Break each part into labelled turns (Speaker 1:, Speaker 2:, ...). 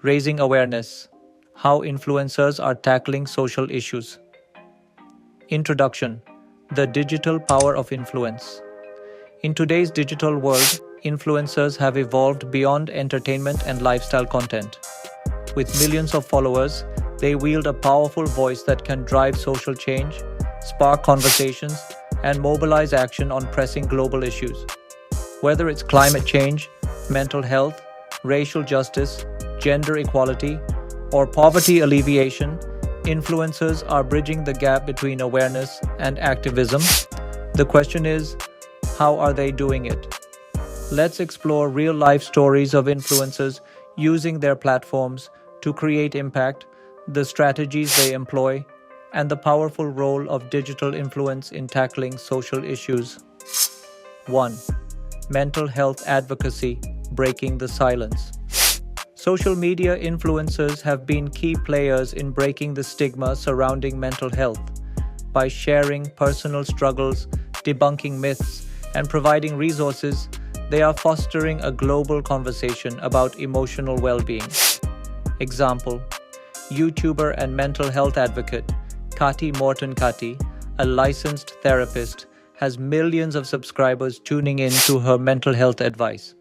Speaker 1: Raising awareness. How influencers are tackling social issues. Introduction. The digital power of influence. In today's digital world, influencers have evolved beyond entertainment and lifestyle content. With millions of followers, they wield a powerful voice that can drive social change, spark conversations, and mobilize action on pressing global issues. Whether it's climate change, mental health, racial justice, gender equality, or poverty alleviation, influencers are bridging the gap between awareness and activism. The question is, how are they doing it? Let's explore real-life stories of influencers using their platforms to create impact, the strategies they employ, and the powerful role of digital influence in tackling social issues. 1. Mental health advocacy, breaking the silence. Social media influencers have been key players in breaking the stigma surrounding mental health. By sharing personal struggles, debunking myths, and providing resources, they are fostering a global conversation about emotional well-being. Example: YouTuber and mental health advocate Morton Kati, a licensed therapist, has millions of subscribers tuning in to her mental health advice.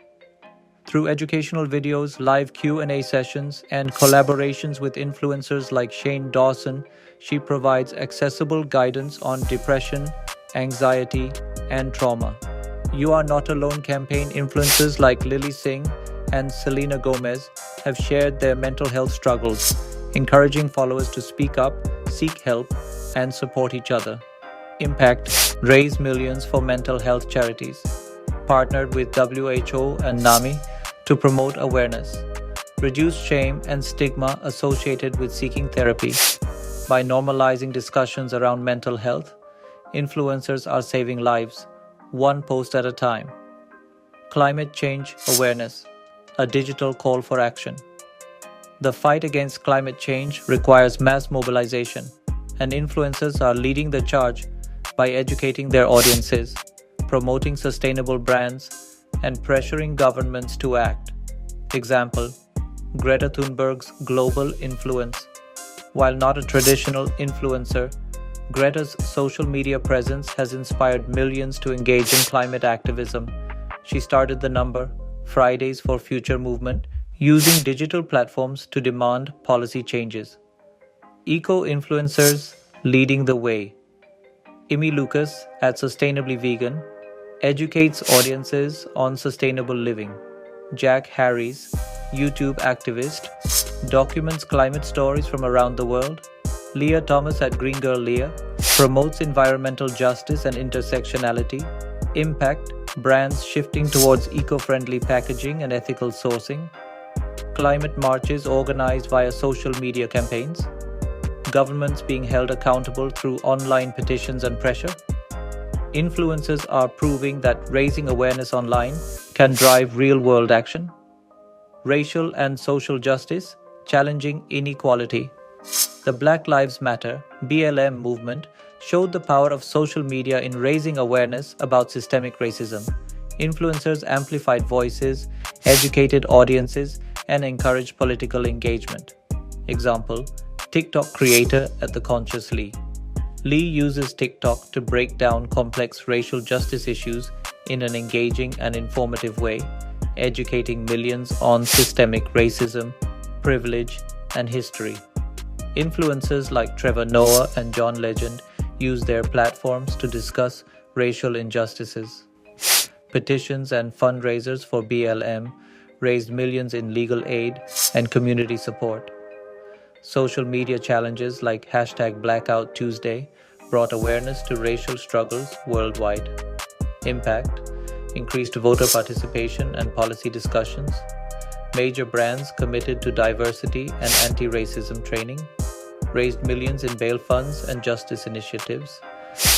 Speaker 1: Through educational videos, live Q&A sessions, and collaborations with influencers like Shane Dawson, she provides accessible guidance on depression, anxiety, and trauma. You Are Not Alone campaign influencers like Lily Singh and Selena Gomez have shared their mental health struggles, encouraging followers to speak up, seek help, and support each other. Impact: raise millions for mental health charities. Partnered with WHO and NAMI to promote awareness, reduce shame and stigma associated with seeking therapy. By normalizing discussions around mental health, influencers are saving lives, one post at a time. Climate change awareness, a digital call for action. The fight against climate change requires mass mobilization, and influencers are leading the charge by educating their audiences, promoting sustainable brands, and pressuring governments to act. Example: Greta Thunberg's global influence. While not a traditional influencer, Greta's social media presence has inspired millions to engage in climate activism. She started the Fridays for Future movement, using digital platforms to demand policy changes. Eco-influencers leading the way. Imi Lucas at Sustainably Vegan educates audiences on sustainable living. Jack Harris, YouTube activist, documents climate stories from around the world. Leah Thomas at Green Girl Leah promotes environmental justice and intersectionality. Impact: brands shifting towards eco-friendly packaging and ethical sourcing. Climate marches organized via social media campaigns. Governments being held accountable through online petitions and pressure. Influencers are proving that raising awareness online can drive real-world action. Racial and social justice, challenging inequality. The Black Lives Matter (BLM) movement showed the power of social media in raising awareness about systemic racism. Influencers amplified voices, educated audiences, and encouraged political engagement. Example: TikTok creator at The Conscious Lee. Lee uses TikTok to break down complex racial justice issues in an engaging and informative way, educating millions on systemic racism, privilege, and history. Influencers like Trevor Noah and John Legend use their platforms to discuss racial injustices. Petitions and fundraisers for BLM raised millions in legal aid and community support. Social media challenges like #BlackoutTuesday brought awareness to racial struggles worldwide. Impact: increased voter participation and policy discussions. Major brands committed to diversity and anti-racism training. Raised millions in bail funds and justice initiatives.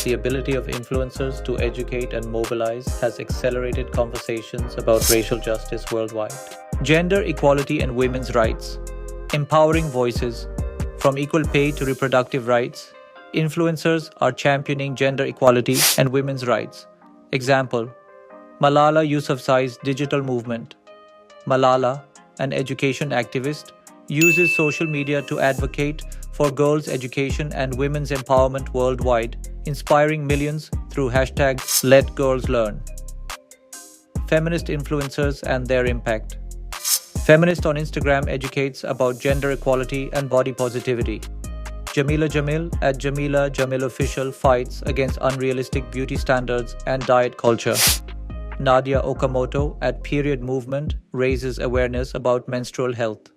Speaker 1: The ability of influencers to educate and mobilize has accelerated conversations about racial justice worldwide. Gender equality and women's rights. Empowering voices. From equal pay to reproductive rights, influencers are championing gender equality and women's rights. Example: Malala Yousafzai's digital movement. Malala, an education activist, uses social media to advocate for girls' education and women's empowerment worldwide, inspiring millions through hashtag #LetGirlsLearn. Feminist influencers and their impact. Feminist on Instagram educates about gender equality and body positivity. Jamila Jamil at Jamila Jamil Official fights against unrealistic beauty standards and diet culture. Nadia Okamoto at Period Movement raises awareness about menstrual health.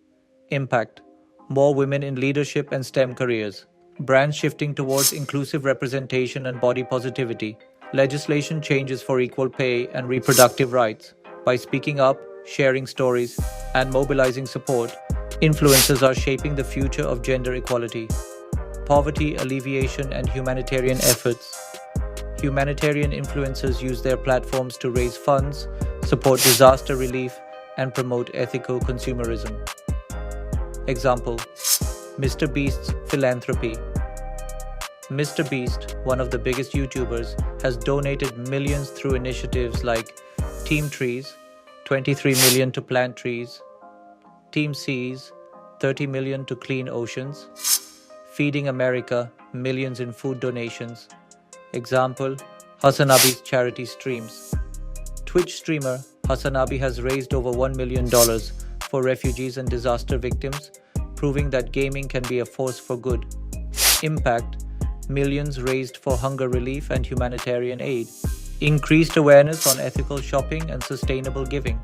Speaker 1: Impact: more women in leadership and STEM careers. Brands shifting towards inclusive representation and body positivity. Legislation changes for equal pay and reproductive rights. By speaking up, sharing stories, and mobilizing support, influencers are shaping the future of gender equality. Poverty alleviation and humanitarian efforts. Humanitarian influencers use their platforms to raise funds, support disaster relief, and promote ethical consumerism. Example: Mr. Beast's philanthropy. Mr. Beast, one of the biggest YouTubers, has donated millions through initiatives like Team Trees, 23 million to plant trees, Team Seas, 30 million to clean oceans, Feeding America, millions in food donations. Example: Hasanabi's charity streams. Twitch streamer Hasanabi has raised over $1 million for refugees and disaster victims, proving that gaming can be a force for good. Impact: millions raised for hunger relief and humanitarian aid. Increased awareness on ethical shopping and sustainable giving.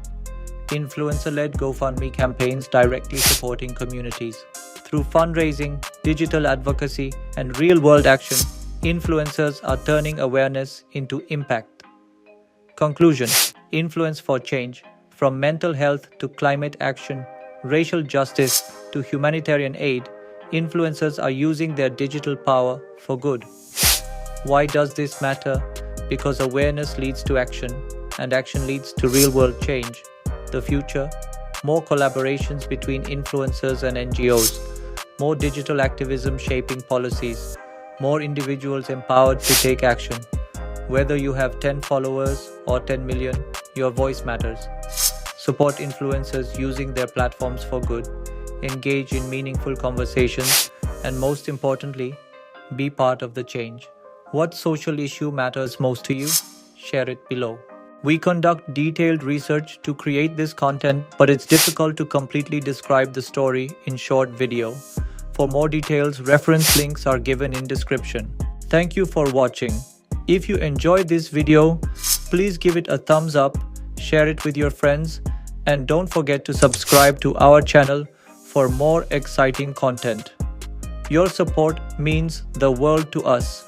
Speaker 1: Influencer-led GoFundMe campaigns directly supporting communities. Through fundraising, digital advocacy, and real-world action, influencers are turning awareness into impact. Conclusion: influence for change. From mental health to climate action, racial justice to humanitarian aid, influencers are using their digital power for good. Why does this matter? Because awareness leads to action, and action leads to real-world change. The future: more collaborations between influencers and NGOs, more digital activism shaping policies, more individuals empowered to take action. Whether you have 10 followers or 10 million, your voice matters. Support influencers using their platforms for good, engage in meaningful conversations, and most importantly, be part of the change. What social issue matters most to you? Share it below. We conduct detailed research to create this content, but it's difficult to completely describe the story in short video. For more details, reference links are given in description. Thank you for watching. If you enjoyed this video, please give it a thumbs up, share it with your friends, and don't forget to subscribe to our channel for more exciting content. Your support means the world to us.